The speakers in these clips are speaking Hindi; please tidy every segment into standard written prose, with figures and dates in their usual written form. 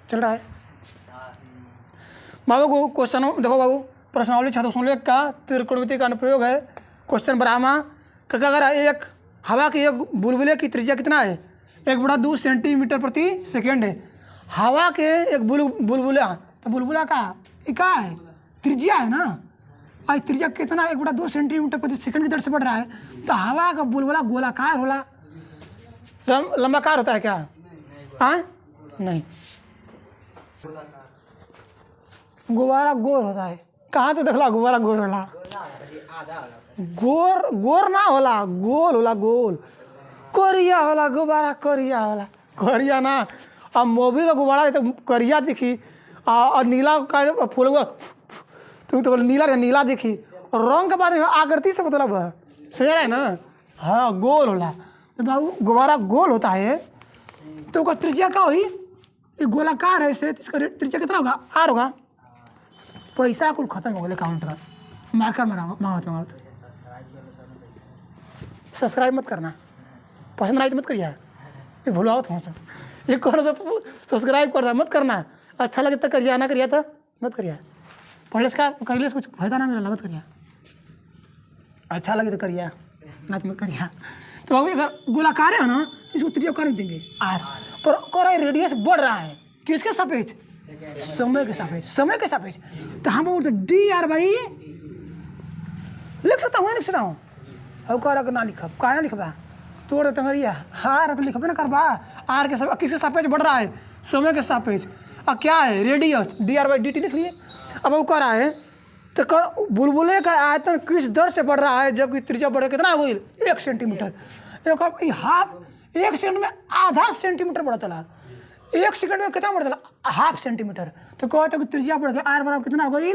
चल रहा है बाबू को क्वेश्चन देखो बाबू, प्रश्नावली 601 का त्रिकोणमिति का अनुप्रयोग है। क्वेश्चन ब्राह्मा का अगर एक हवा की एक बुलबुले की त्रिज्या कितना है 1/2 सेंटीमीटर प्रति सेकेंड है। हवा के एक बुलबुला, तो बुलबुला का क्या है त्रिज्या है ना, और त्रिज्या कितना 1/2 सेंटीमीटर प्रति सेकंड की दर से बढ़ रहा है, तो हवा का बुलबुला गोलाकार होला लंबाकार होता है क्या? हाँ नहीं, गुब्बारा गोर होता है। कहाँ तो देखला गुब्बारा गोर होला? गोर गोर ना होला, गोल होला, गोल करिया होला गुब्बारा, करिया होला, करिया ना। अब मोबिल का गुब्बारा तो करिया दिखी और नीला का फूल तो नीला नीला दिखी, और रंग के बाद में आकृति से मतलब है, समझ रहा है ना? हाँ गोल होला। तो बाबू गुब्बारा गोल होता है तो उसका त्रिज्या क्या हुई? ये गोलाकार है इसे, इसका त्रिज्या कितना होगा? आर होगा। पैसा कुल खत्म हो गया अकाउंट का, मार्कर मांगा सब्सक्राइब मत करना, पसंद आई तो मत करिए, ये भूलाओ थोड़ा सा, ये कौन सा सब्सक्राइब करना मत करना, अच्छा लगे तो करिए, ना करिए तो मत करिए, पढ़ने का करिए कुछ फायदा ना मिला मत करिए, अच्छा लगे तो करिए ना तो मत करिए। तो बाबू अगर गोलाकार है ना इसको त्रिज्या कर देंगे आर, पर कर रेडियस बढ़ रहा है किसके सापेक्ष? समय के सापेक्ष, समय के सापेक्ष। तो हम बोलते डी आर बाई लिख सकता हूँ, लिख सकता हूँ, अब कह रहा ना लिखब, कहाँ लिखबा तोड़ टंगरिया, हार तो लिखबे ना करबा, आर के सब किसके सापेक्ष बढ़ रहा है? समय के सापेक्ष। अब क्या है radius, D R by D T लिख लिए। अब वो कह रहा है तो कर बुलबुले का आयतन किस दर से बढ़ रहा है जबकि त्रिज्या बढ़े कितना हुई 1 सेंटीमीटर। हाफ 1 सेकंड में आधा सेंटीमीटर बढ़ा चला, 1 सेकंड में कितना बढ़ चला? Half centimetre. तो कहते कि त्रिज्या बढ़ गया आर बराबर कितना हो गई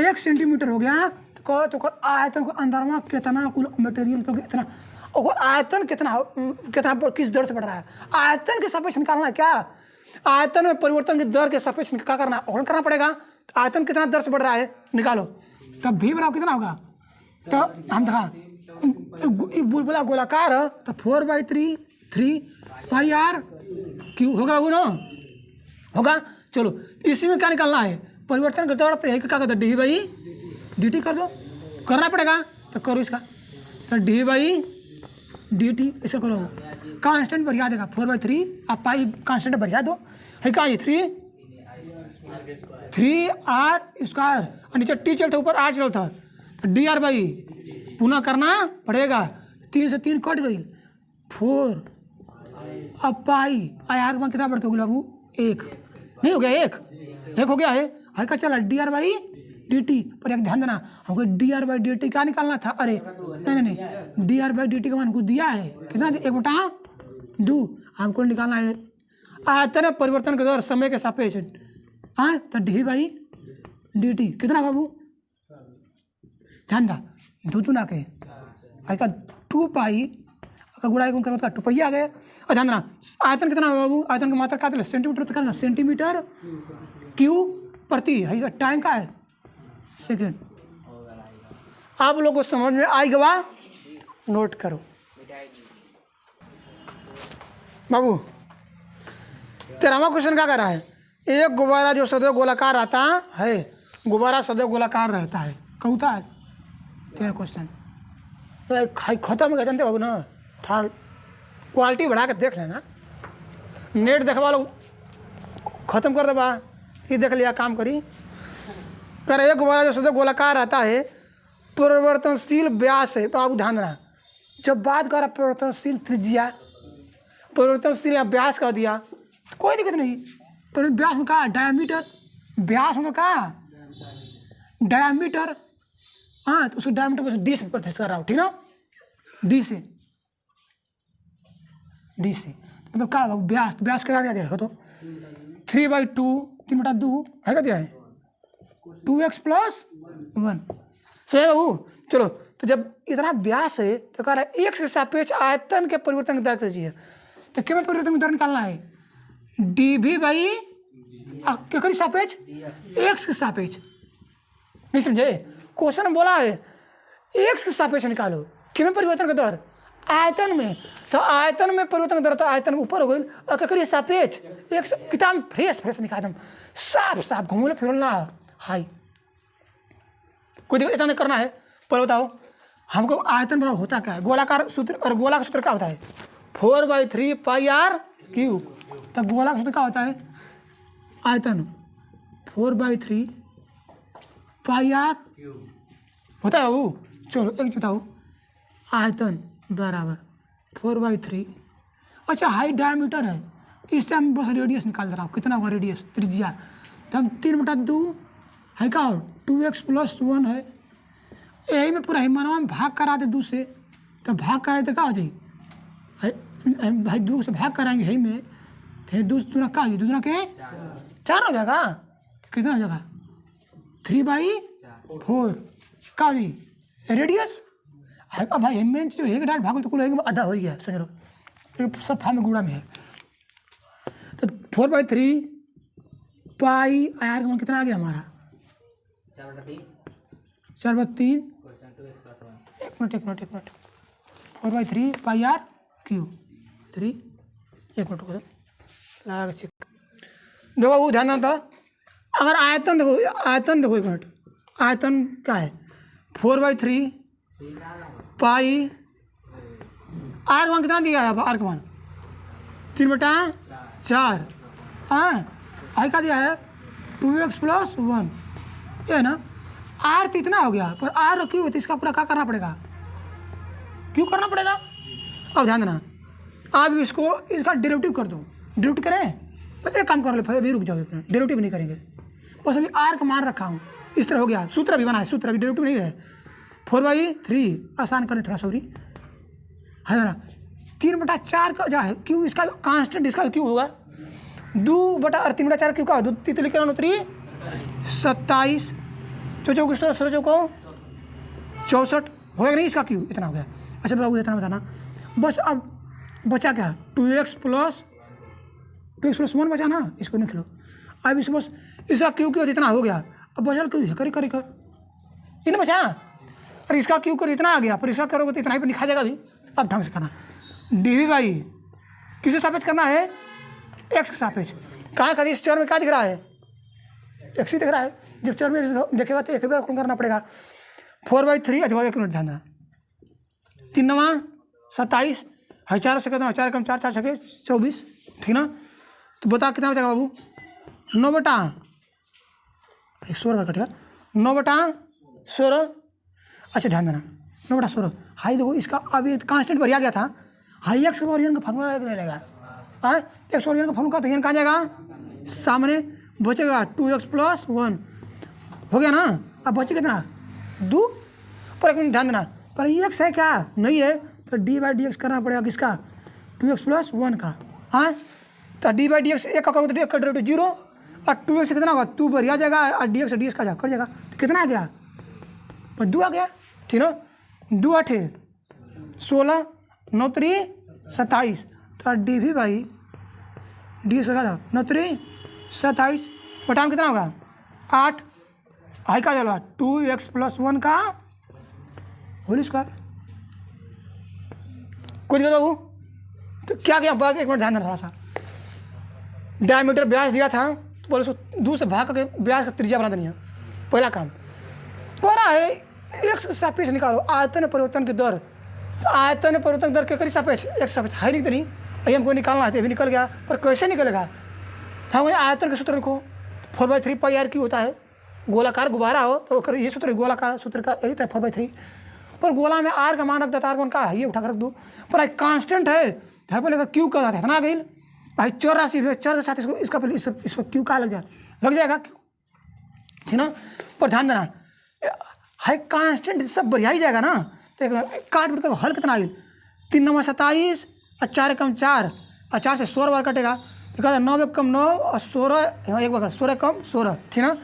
1 सेंटीमीटर हो गया। तो कहो तो आयतन को अंदर में कितना कुल मटेरियल तो इतना और आयतन कितना कितना किस दर से बढ़ रहा है? आयतन के सापेक्ष निकालना है क्या? आयतन में परिवर्तन की दर के सापेक्ष क्या करना है? करना पड़ेगा। तो आयतन कितना दर से बढ़ रहा है निकालो, तब भी बराबर कितना होगा? तो हम देखा बुलबुला गोलाकार है तो 4/3 पाई आर क्यू होगा वो ना होगा। चलो इसी में क्या निकालना है? परिवर्तन करते वक्त यही क्या करते हैं डी बाई डी टी कर दो, करना पड़ेगा तो करो इसका। तो डी बाई डी टी ऐसा करो, कांस्टेंट बढ़िया देगा 4/3 आप पाई कांस्टेंट बढ़िया दो है क्या? ये 3 आर स्क्वायर और नीचे टी चलता ऊपर आर चलता, तो डी आर बाई पुनः करना पड़ेगा। 3 से 3 कट गई 4 अब पाई आर वन कितना बढ़ता होगा बाबू? 1 नहीं हो गया, 1 हो गया है क्या? चला D R by D T पर एक ध्यान देना हमको D R by D T क्या निकालना था? अरे नहीं D R by D T का मान हमको दिया है कितना? 1/2 हमको निकालना है आयतन परिवर्तन के दर समय के सापेक्ष। हाँ तो डी बाई डी टी कितना बाबू? ध्यान दा दो ना के का 2 पाई का गुणा करता 2 पाई आ गया। और ध्यान देना आयतन कितना है बाबू? आयतन का मात्रा क्या सेंटीमीटर तक करना, सेंटीमीटर क्यू प्रति है, टाइम का है सेकेंड। आप लोगों को समझ में आई गवा? नोट करो बाबू। 13वां क्वेश्चन क्या कर रहा है? एक गुब्बारा जो सदैव गोलाकार रहता है, गुब्बारा सदैव गोलाकार रहता है, कहता है 13 क्वेश्चन तो खत्म हो गया जानते बाबू ना। थोड़ा क्वालिटी बढ़ा के देख लेना, नेट देखवा लो खत्म कर देबा, ये देख लिया काम करी कर। एक गुब्बारा जो सदैव गोलाकार रहता है परिवर्तनशील व्यास है बाबू, ध्यान रहा जब बात कर परिवर्तनशील त्रिज्या परिवर्तनशील या व्यास कर दिया तो कोई दिक्कत नहीं। पर व्यास में कहा डायमीटर, व्यास में कहा डायमीटर, हाँ तो उसको डायमीटर पर डी से प्रतिष्ठित कर रहा हूँ, ठीक ना? डी से मतलब क्या व्यास, व्यास करा दिया देखो तो 3/2 3/2 है क्या दिया है 2x + 1 सही बाबू। चलो तो जब इतना व्यास है तो कह रहा है x के सापेक्ष आयतन के परिवर्तन की दर कीजिए। तो क्या में परिवर्तन की दर निकालना है? डी भी बाई क्या सापेक्ष x के सापेक्ष, नहीं समझे? क्वेश्चन बोला है x के सापेक्ष निकालो, क्या में परिवर्तन का दर? आयतन में। तो आयतन में परिवर्तन दर तो आयतन ऊपर हो गई और क्या करिए सापेक्ष एक किताब फ्रेश फ्रेश निकाल एकदम साफ साफ घूमने फिरना हाई कोई दिक्कत इतना नहीं करना है। पर बताओ हमको आयतन बराबर होता क्या है? गोलाकार सूत्र, और गोला का सूत्र क्या होता है? 4/3 पाई आर क्यू। तो गोला का सूत्र क्या होता है? आयतन 4/3 पाई आर होता है वो। चलो एक बताओ, आयतन बराबर 4/3। अच्छा हाइट डायमीटर है, इससे हम बस रेडियस निकाल दे रहा हूँ, कितना होगा रेडियस, त्रिज्या। तो हम 3/2 है क्या, 2x + 1 है। यही में पूरा हिमानवा में भाग करा दे 2 से, तो भाग कराए तो क्या हो जाएगी भाई, 2 से भाग कराएंगे यही में, तो 2 दूना क्या हो जाएगी, 2 दूना के 4 हो जाएगा। कितना हो जाएगा 3/4 क्या हो जाएगी रेडियस। अब भाई मेन चीज एक डाट भागो तो कुल एक आधा हो गया, समझ लो सब फार्म गुड़ा में है। तो 4/3 पाई आर का मान कितना आ गया हमारा 4/3। एक मिनट 4/3 पाई आर क्यू 3। एक मिनट को लगा के चेक देखो, वो ध्यान था। अगर आयतन देखो एक मिनट, आयतन क्या है 4/3 पाई आर मान कितना दिया है, आर का मान 3/4। हाँ आई का दिया है 2x + 1, ये है ना। आर तो इतना हो गया, पर आर क्यों होती, इसका पूरा क्या करना पड़ेगा, क्यों करना पड़ेगा। अब ध्यान देना, आप इसको इसका डेरिवेटिव कर दो। डेरिवेटिव करें, पर एक काम कर ले, अभी रुक जाओ, डेरिवेटिव नहीं करेंगे, बस अभी आर का मान रखा हूँ, इस तरह हो गया। सूत्र भी बना है, सूत्र अभी डेरिवेटिव नहीं है। 4/3 आसान करने थोड़ा सॉरी है ना, 3/4 का जो है क्यों, इसका कांस्टेंट इसका क्यों होगा 2/3/4 क्यों का 2 3 के 27 चौचौ किस तरह 16 को 64 होगा नहीं, इसका क्यों इतना हो गया। अच्छा बाबू इतना बताना बस। अब बचा क्या 2x + 1 बचा ना, इसको निकलो। अब इसको बस इसका क्यों जितना हो गया, अब बचल क्यों है कर इन्हें बचा। और इसका क्यों कर इतना आ गया, पर इसका करोगे तो इतना ही पर लिखा जाएगा भी। अब ढंग से करना, dv/, किसे सापेक्ष करना है, x के सापेक्ष। कहाँ का इस चर में क्या दिख रहा है, x ही दिख रहा है। जब चर में देखेगा तो एक बार करना पड़ेगा। 4/3 अथवा 1 मिनट ध्यान देना, 3 27 है, 4 से कितना 4 कम 4 4 सके 24, ठीक ना। तो बता कितना बचेगा बाबू 9/16 कटेगा 9/16। अच्छा ध्यान देना 9/16 हाई देखो, इसका अभी कांस्टेंट बढ़िया गया था, हाई एक्स और का फॉर्मूला लगेगा। हाँ एक्स और का फॉर्मूला तो कहाँ जाएगा सामने, बचेगा 2x + 1 हो गया ना। अब बचे कितना 2, पर एक मिनट ध्यान देना, पर x है क्या नहीं है, तो d/dx करना पड़ेगा किसका 2x + 1 का। हाँ तो d/dx एक का करो तो 1 का डेरिवेटिव 0, और 2x से कितना होगा 2 बढ़िया जाएगा, और dx से dx का कट जाएगा, तो कितना आ गया पर 2 आ गया, ठीक ना। 2 8 16 9 3 27, तो dv/dx होगा 9 3 27 बटाम कितना होगा 8, आई का चला 2x + 1 का होल स्क्वायर। कुछ बताओ तो क्या क्या बात, एक मिनट ध्यान देना थोड़ा सा। डायमीटर व्यास दिया था, तो बोले उसको 2 से भाग करके व्यास का त्रिज्या बना देनी है, पहला काम। तो रहा है x सापेक्ष निकालो आयतन परिवर्तन की दर, तो आयतन परिवर्तन दर के करीब सापेक्ष x सापेक्ष है नहीं तो नहीं, अभी हमको निकालना है, अभी निकल गया, पर कैसे निकलेगा। हमारे आयतन का सूत्र लिखो 4/3 पाई आर क्यू होता है, गोलाकार गुब्बारा हो तो ये सूत्र गोलाकार सूत्र का यही था 4/3, पर गोला में आर का मान रख देता, आर का है ये उठा कर रख दो, पर एक कांस्टेंट है यहाँ पर लेकर क्यू का इतना गई भाई, चर राशि चर के साथ इसको इसका पहले इस पर क्यू का लग जाएगा क्यू, ठीक ना। पर ध्यान देना हाई कांस्टेंट सब बढ़िया ही जाएगा ना, तो काट कर हल कितना आ गई 3 9 27 और 4 कम 4 और 4 से 16 बार कटेगा, तो कहता 9 1 कम 9 और 16 एक बार 16 कम 16, ठीक ना।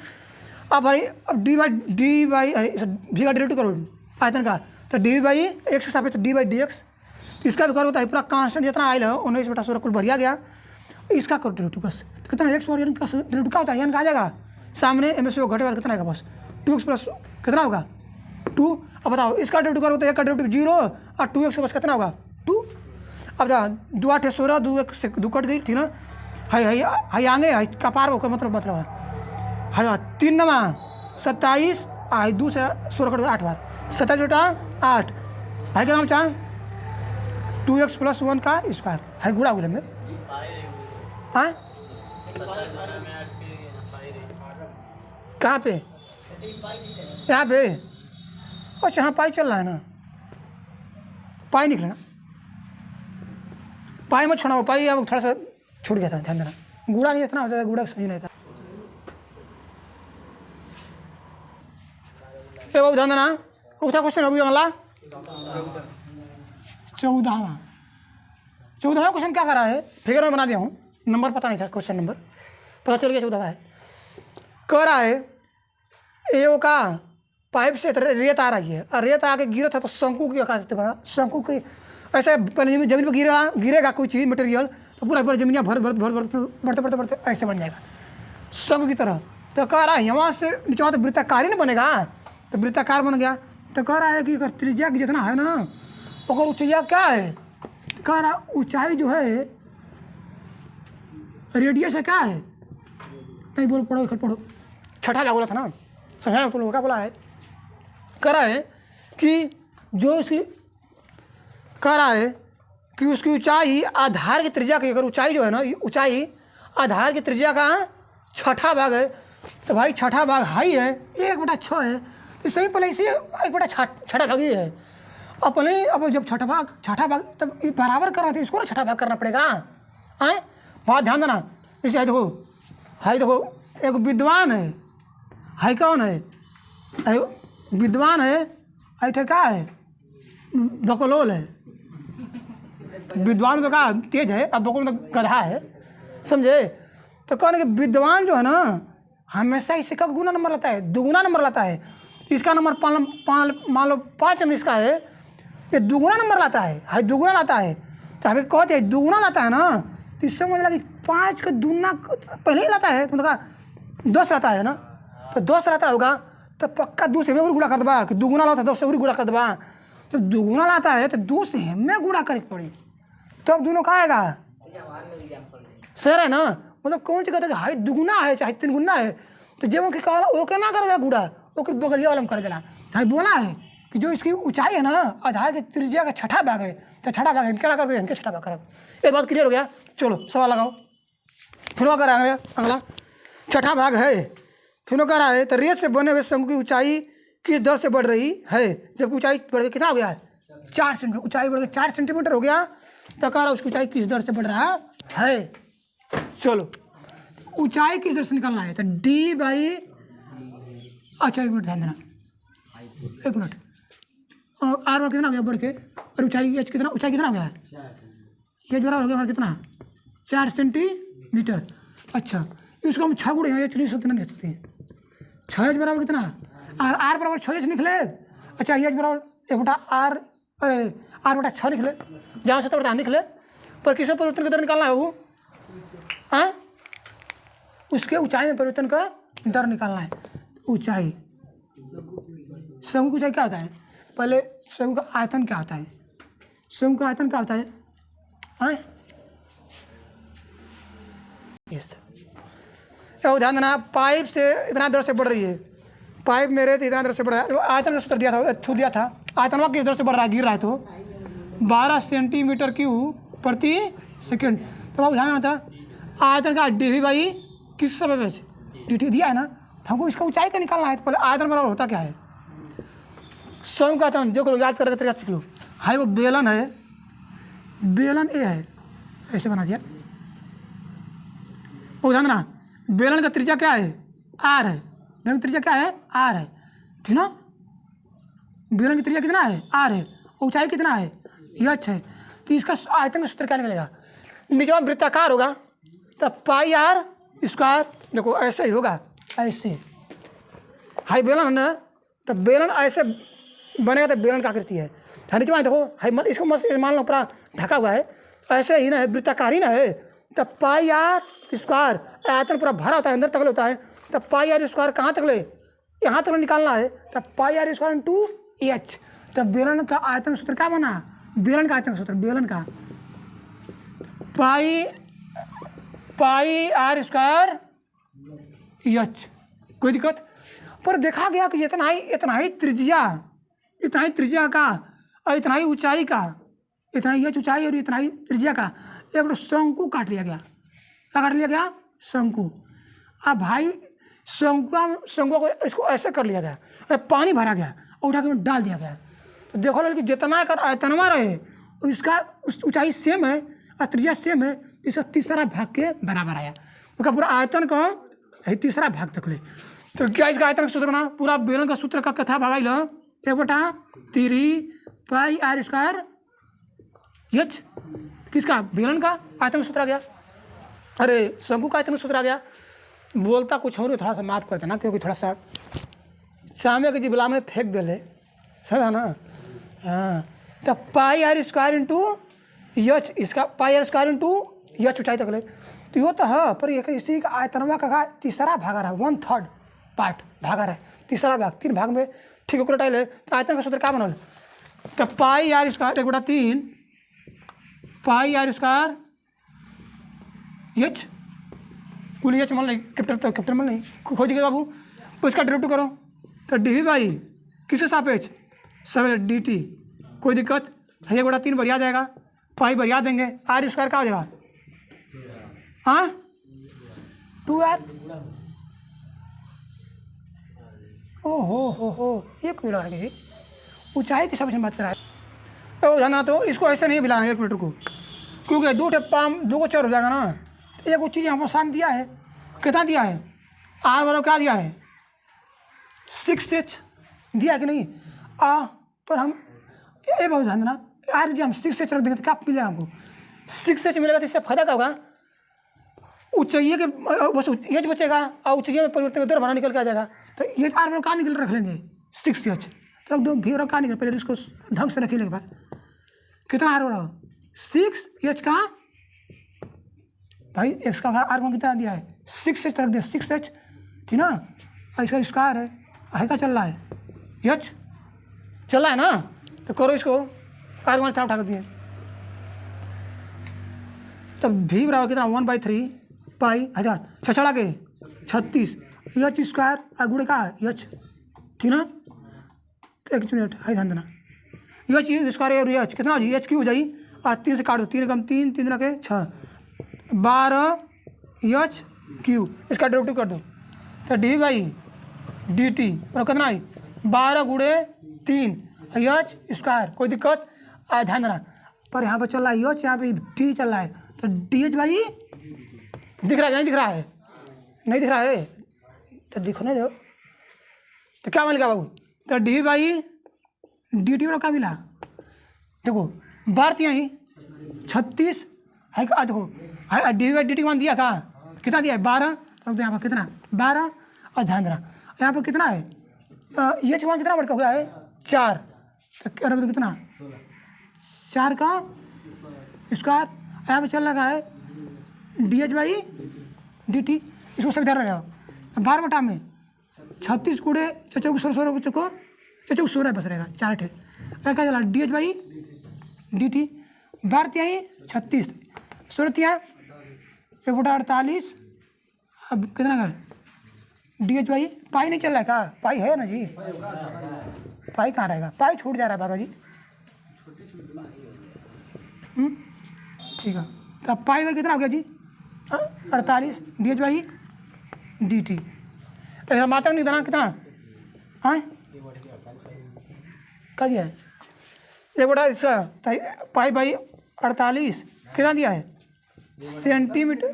अब भाई अब डी बाई भी का डेरिवेटिव करो आयतन का, तो dv/x के सापेक्ष d/dx, इसका भी करो तो पूरा कांस्टेंट जितना आयल है 19/16 कुल बढ़िया गया, इसका करो डेरिवेटिव बस। तो कितना x और n का डेरिवेटिव क्या होता है, n का आ जाएगा सामने, एम से घटेगा कितना आएगा बस 2x + कितना होगा 2। अब बताओ इसका डेरिवेटिव करो तो 1 का डेरिवेटिव 0 और 2x बस कितना होगा 2। अब जा 2 8 16 2 1 से 2 कट गई, ठीक ना। हाई आगे हाई कपार को मतलब है हाई 3 नमा 27 हाई 2 से 16 कर 8 बार 27 बटा 8 हाई का नाम चाह 2x + 1 का स्क्वायर हाई गुड़ा गुले में हाँ कहाँ पे यहाँ पे अच्छा हाँ पाई चल रहा है ना पाई निकले ना पाई मत छोड़ा पाई अब थोड़ा सा छूट गया था ध्यान देना गुड़ा नहीं इतना हो जाता गुड़ा सही नहीं था ए बाबू ध्यान देना उठा क्वेश्चन अभी अगला 14वां क्वेश्चन क्या कर रहा है फिगर में बना दिया हूँ नंबर पता नहीं था क्वेश्चन नंबर पता चल गया 14वां है कह रहा है एओ का पाइप से रेत आ रही है और रेत आके गिरा था तो शंकु की आकार से बना शंकु की ऐसे जमीन पर गिरेगा कोई चीज़ मटेरियल तो पूरा जमीनिया बढ़ते ऐसे बन जाएगा शंकु की तरह तो कह रहा है यहाँ से नीचे तो वृत्ताकार ही ना बनेगा तो वृत्ताकार बन गया तो कह रहा है कि अगर त्रिज्या जितना है ना अगर ऊंचाई क्या है तो कह रहा ऊंचाई जो है रेडियस है क्या है नहीं बोलो पढ़ो छठा क्या बोला था ना समझा तुम लोगों का बोला है कह रहा है कि जो इसकी कह रहा है कि उसकी ऊंचाई आधार की त्रिज्या की अगर ऊंचाई जो है ना ऊंचाई आधार की त्रिज्या का छठा भाग है तो भाई छठा भाग हाई है 1/6 है तो सही पहले इसे 1/6 भाग ही है अपने अब जब छठा भाग तब बराबर करना था इसको ना छठा भाग करना पड़ेगा हाँ बहुत ध्यान देना इसे देखो एक विद्वान है हाई कौन है विद्वान है ऐठे क्या है बकलोल है विद्वान तो क्या तेज है अब बकलोल तो गधा है समझे तो कहने कि विद्वान जो है ना हमेशा इससे कब गुना नंबर लाता है दुगुना नंबर लाता है इसका नंबर मान लो 5 नंबर इसका है ये दुगुना नंबर लाता है हाई दुगुना लाता है तो हमें कहते हैं दुगुना लाता है ना तो इससे समझ लगा कि 5 का दुगुना पहले ही लाता है तो कहा 10 लाता है ना तो 10 लाता होगा तो पक्का 2 से और गुणा कर दबा कि दुगुना लाता है 10 से और गुणा कर दबा तो दुगुना लाता है तो 2 से हमें गुणा करे पड़ी तो अब दोनों का आएगा सर है ना मतलब कौन सी कहता है हाई दुगुना है चाहे 3 गुना है तो जब वो कहा वो क्या ना करेगा गुड़ा वो बगलिया वाला कर देना भाई बोला है कि जो इसकी ऊंचाई है ना आधार की त्रिज्या का छठा भाग है तो छठा भाग इनके ना कर इनके छठा भाग कर एक बात क्लियर हो गया चलो सवाल लगाओ फिर वो करा अगला छठा भाग है फिर वो करा है तो रेत से बने हुए शंकु की ऊंचाई किस दर से बढ़ रही है जब ऊंचाई बढ़ गई कितना हो गया है 4 सेंटीमीटर ऊंचाई बढ़ गई 4 सेंटीमीटर हो गया तो कह रहा उसकी ऊंचाई किस दर से बढ़ रहा है चलो ऊंचाई किस दर से निकालना है तो डी बाई अच्छा 1 मिनट ध्यान देना 1 मिनट और आर कितना हो गया बढ़ के और ऊंचाई एच कितना हो गया है एच बराबर हो गया कितना 4 सेंटीमीटर अच्छा इसको हम 6 गुणे एच नहीं लिख सकते हैं 6 एच बराबर कितना और आर बराबर 6 एच निकले अच्छा एच बराबर 1/r अरे r/6 निकले जहाँ से तो निकले पर किसको परिवर्तन का दर निकालना है वो हाँ उसके ऊंचाई में परिवर्तन का दर निकालना है ऊंचाई शंकु की ऊंचाई क्या होता है पहले शंकु का आयतन क्या होता है शंकु का आयतन क्या होता है हाँ यस क्या ध्यान देना पाइप से इतना दर से बढ़ रही है पाइप मेरे तो इतना दर से बढ़ रहा है तो आयतन का सूत्र दिया था आयतन किस दर से बढ़ रहा है गिर रहा है तो 12 सेंटीमीटर क्यूब प्रति सेकेंड तो आप ध्यान देना था आयतन का डी वी बाई किस समय में डी टी दिया है ना हमको इसका ऊंचाई का निकालना है तो पहले आयतन बराबर होता क्या है स्वयं का आयतन जो याद करके तरीका सीख लो हाई वो बेलन है बेलन ए है ऐसे बना दिया वो ध्यान देना बेलन का त्रिज्या क्या है आर है बेलन की त्रिज्या क्या है आर है ठीक ना बेलन की त्रिज्या कितना है आर है ऊंचाई कितना है एच है तो इसका आयतन का सूत्र क्या निकलेगा नीचे वृत्ताकार होगा तो पाई आर स्क्वायर देखो ऐसे ही होगा ऐसे हाई बेलन है ना तो बेलन ऐसे बनेगा तो बेलन का आकृति है नीचे देखो हाई इसको मान लो पूरा ढका हुआ है ऐसे ही ना है वृत्ताकार ही ना है तो पाई आर स्क्वायर आयतन पूरा भरा होता है अंदर तक होता है तो पाई आर स्क्वायर कहाँ तक ले यहाँ तक निकालना है तो pi r square into H तो बेलन का आयतन सूत्र क्या बना बेलन का आयतन सूत्र बेलन का पाई आर स्क्वायर एच। कोई दिक्कत? पर देखा गया कि इतना ही त्रिज्या का और इतना ही ऊंचाई का, इतना ही ऊंचाई और इतना ही त्रिज्या का एक शंकु काट लिया गया। क्या काट लिया गया? शंकु। अब भाई शंकु को इसको ऐसे कर लिया गया, पानी भरा गया और उठा के डाल दिया गया। तो देखो कि जितना कर आयतनवा रहे इसका ऊंचाई सेम है और त्रिज्या सेम है, इसका तीसरा भाग के बराबर आया। उसका पूरा आयतन का तीसरा भाग तक ले। तो क्या इसका आयतन का सूत्र बना? पूरा बेलन का सूत्र का कथा भागा लो 1/3 पाई आर स्क्वायर एच। किसका? बेलन का आयतन का सूत्र आ गया। अरे शंकु का आयतन का सूत्र आ गया। बोलता कुछ और थोड़ा सा माफ कर देना, क्योंकि थोड़ा सा सामने के जिबला में फेंक दे ले, समझा ना? हाँ, तो pi r square into H, इसका पाई आर स्क्वायर इंटू एच ऊंचाई तक ले। तो यो तो है, पर ये इसी का आयतनवा का तीसरा भाग रहा है, 1/3 पार्ट भागा रहा है, तीसरा भाग 3 भाग में ठीक होकर टाइल है। तो आयतन का सूत्र क्या बनल? तो pi r square 1/3 pi r square h, कुल एच मान नहीं, कैपिटल मान नहीं, खोज दीजिए बाबू। उसका डेरिवेटिव करो तो डी बाई किसके सापेक्ष? सब डी टी। कोई दिक्कत? 1/3 बढ़िया जाएगा, पाई बढ़िया देंगे, आर स्क्वायर क्या हो जाएगा? हाँ 2r। हो ये क्यों लगा रही? ऊंचाई की समझ में बात कर रहा है। जाना तो इसको ऐसे नहीं मिलाएंगे 1 मीटर को, क्योंकि 2 पाम 2 को 4 हो जाएगा ना। तो एक चीज़ हमको आसान दिया है, कितना दिया है? आर बराबर क्या दिया है? 6h दिया कि नहीं? पर हम ये बहुत ध्यान देना, आर जो हम 6h रख देंगे तो क्या मिलेगा हमको? 6h मिलेगा तो इससे फायदा क्या होगा? ऊंचाई के बस एच बचेगा और ऊंचाई में परिवर्तन दर बना निकल के आ जाएगा। तो ये आर में कहाँ निकल रख लेंगे? 6h तो रख दो, भी और कहाँ निकल, पहले इसको ढंग से रखिए। बाद कितना आर हो रहा? 6h का भाई एक्स का आर को कितना दिया है? 6h रख दिया, 6h ठीक ना। इसका स्क्वायर है, आई का चल रहा है, एच चल रहा है ना। तो करो इसको, आर को उठा कर दिए, तब भी बराबर कितना? 1/3 पाई 1000 छछड़ा के 36 एच स्क्वायर और गुड़े का एच ठीक ना। तो 1 मिनट हाई ध्यान देना, एच स्क्वायर और एच कितना हो जाए? एच क्यू हो जाए और 3 से काट दो, 3 कम 3 3 के 6 12 एच क्यू। इसका डेरिवेटिव कर दो तो डी बाई डी टी और कितना है? 12 गुड़े 3 एच स्क्वायर। कोई दिक्कत? ध्यान देना, पर यहाँ पर चल रहा है एच, यहाँ पे टी चल रहा है। तो डी एच भाई दिख रहा है? नहीं दिख रहा है? नहीं दिख रहा है तो दिखो ना दो। तो क्या मिलेगा बाबू? तो डी बाई डी टी क्या मिला? देखो बार यहाँ 36 है का, देखो डी बाई डी टी मान दिया का कितना दिया है? 12। तो यहाँ पर कितना? 12। और ध्यान देना यहाँ पर कितना है? ये मान कितना बढ़ गया है? 4। तो कितना? 4 का स्क्वायर। यहाँ पे चल रहा है D H by D T. इसको सब ध्यान रखा, 12 बटा में 36 गुड़े चचौ 16 चको चचौ 16 बस रहेगा 4 ठे। क्या चला? D H by D T 12 तिहाई 36 16 तिहाई 1/48। अब कितना कर? डी एच बाई पाई नहीं चल रहा है का? पाई है ना जी, पाई कहाँ रहेगा? पाई छूट जा रहा है बाबा जी। ठीक है, तो अब पाई में कितना हो गया जी? 48 D H by D T. ऐसा मात्रा नहीं देना कितना? हाँ क्या दिया है? 1/इसका पाई बाई 48 कितना दिया है? सेंटीमीटर।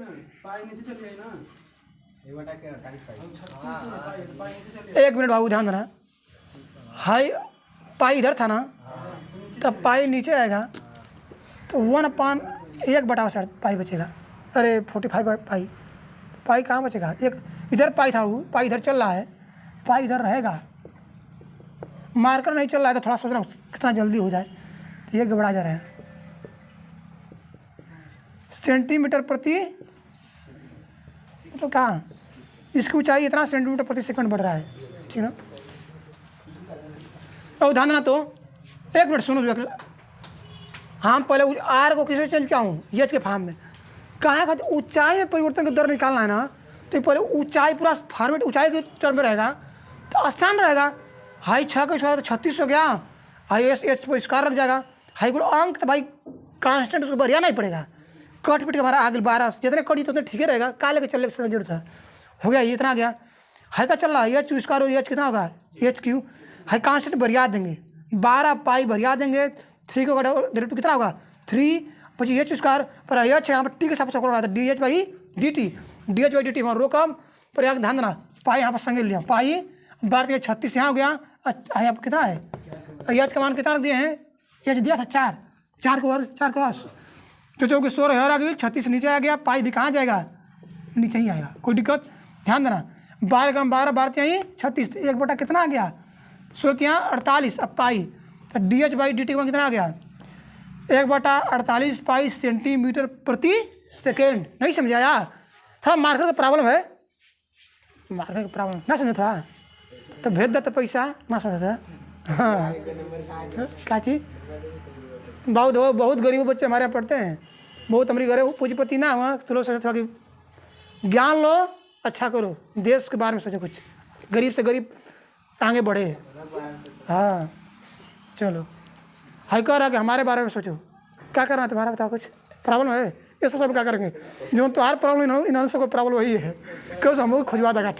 एक मिनट बाबू ध्यान देना, हाई पाई इधर था ना, तब पाई नीचे आएगा तो 1/1 पाई बचेगा। अरे 45 पाई, पाई कहाँ बचेगा? एक इधर पाई था, वो पाई इधर चल रहा है, पाई इधर रहेगा, मार्कर नहीं चल रहा है। तो थोड़ा सोचना कितना जल्दी हो जाए, तो ये घबरा जा रहा है। सेंटीमीटर प्रति, तो कहाँ इसकी ऊंचाई इतना सेंटीमीटर प्रति सेकंड बढ़ रहा है, ठीक है। और ध्यान देना, तो 1 मिनट सुनो। हाँ पहले आर को किस में चेंज किया हूँ? एच के फॉर्म में। कहाँ खातिर ऊंचाई में परिवर्तन का दर निकालना है ना, तो पहले ऊंचाई पूरा फॉर्मेट ऊंचाई के टर्म में रहेगा तो आसान रहेगा। हाई 6 का स्क्वायर तो 36 हो गया, हाई एच पर स्क्वायर लग जाएगा, हाई को अंक तो भाई कांस्टेंट उसको बढ़िया नहीं पड़ेगा। कट पिट के हमारा आगे 12 जितने कड़ी तो उतने ठीक ही रहेगा, का लेके चलने की जरूरत है। हो गया ये इतना आ गया। हाई का चल रहा है एच स्क्वायर, एच कितना होगा एच क्यू, हाई कांस्टेंट बढ़िया देंगे 12 पाई बढ़िया देंगे, 3 को डायरेक्ट कितना होगा 3 પછી एच स्क्वायर पर एच यहाँ पर टी के साथ रहा था D H by D T वहाँ रोकम पर यहाँ ध्यान देना पाई यहाँ पर संगे लिया पाई 12 यहाँ हो गया। यहाँ पर कितना है एच का मान कितना दिए हैं, एच दिया था 4 के वर्ग 4 के पास तो चौकी 16 यहाँ आ गई, 36 नीचे आ गया, पाई भी कहाँ जाएगा नीचे ही आएगा, कोई दिक्कत ध्यान देना। 12 का 12 12 यहीं 36 1 बटा कितना आ गया 16 यहाँ 48, अब पाई तो D H by D T कितना आ गया 1 बटा 48 पाई सेंटीमीटर प्रति सेकेंड। नहीं समझा यार, थोड़ा मार्कर का प्रॉब्लम है, मार्कर का प्रॉब्लम ना समझा था तो भेज देते पैसा ना समझा था। हाँ क्या चीज़ बहुत गरीब बच्चे हमारे यहाँ पढ़ते हैं, बहुत अमीर गरीब पूंजीपति ना हुआ तो लोग सोचते कि ज्ञान लो अच्छा करो, देश के बारे में सोचो, कुछ गरीब से गरीब आगे बढ़े। हाँ चलो हाई कह रहा कि हमारे बारे में सोचो, क्या करना है तुम्हारा बताओ, कुछ प्रॉब्लम है ये सब क्या करेंगे, जो तुम्हारा प्रॉब्लम इन्होंने सबको प्रॉब्लम वही है, क्यों हम खुजवा देगा।